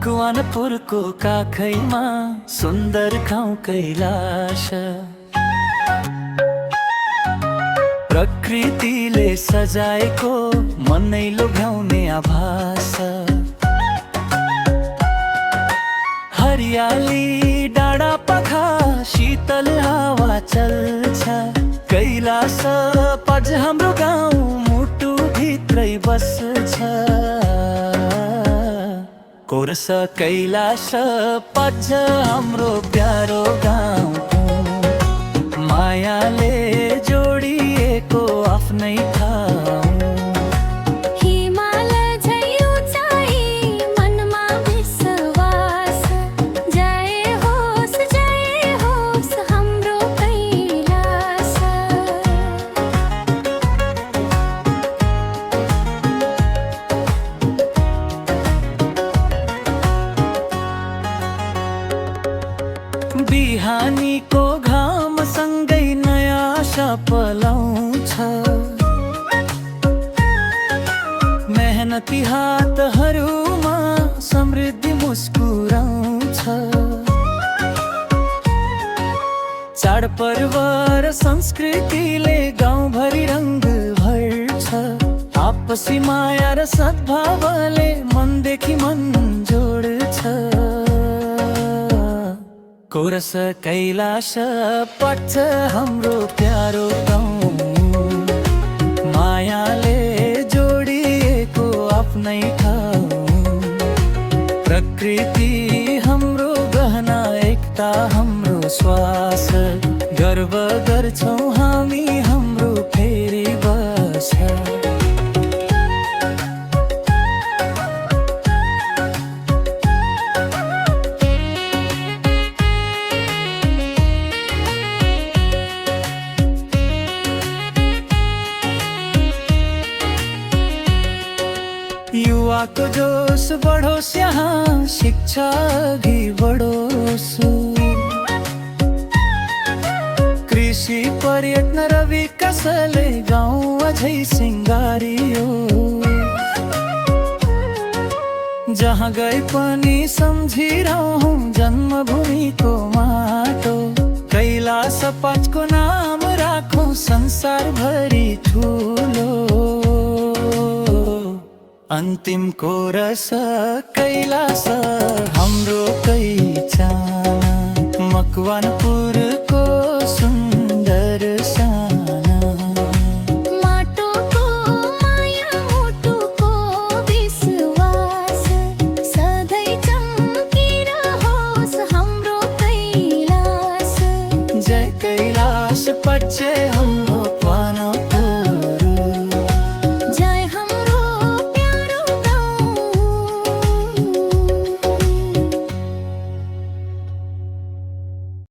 मकवानपुरको काखैमा सुन्दर गाउँ कैलाश, प्रकृतिले सजाएको मनै लोभ्याउने आभास। हरियाली डाँडा पाखा शीतल हावा चल्छ, कैलाश पज हाम्रो गाउँ मुटु भित्रै बस्छ। कोरस कैलाश पज हाम्रो प्यारो गाउँ, मायाले जोडिएको आफ्नै ठाउँ। बिहानीको घाम सँगै नयाँ आशा पलाउँछ, मेहनती हातहरूमा समृद्धि मुस्कुराउँछ। चाडपर्व र संस्कृतिले गाउँभरि रङ्ग भर्छ, आपसी माया र सद्भावले मनदेखि मन जोड्छ। कोरस कैलाश पज हाम्रो प्यारो गाउँ, मायाले जोडिएको आफ्नै ठाउँ। प्रकृति हाम्रो गहना, एकता हाम्रो श्वास, गर्व गर्छौँ हामी हाम्रो फेरि बस। युवाको जोश बढोस् यहाँ, शिक्षा अघि बढोस्। कृषि पर्यटन र विकासले गाउँ अझै सिँगारियो, जहाँ गए पनि सम्झिरहौँ जन्मभूमिको माटो। कैलाश पजको नाम राखौँ संसारभरि ठुलो। अन्तिम कोरस कैलाश हाम्रो पहिचान, मकवानपुर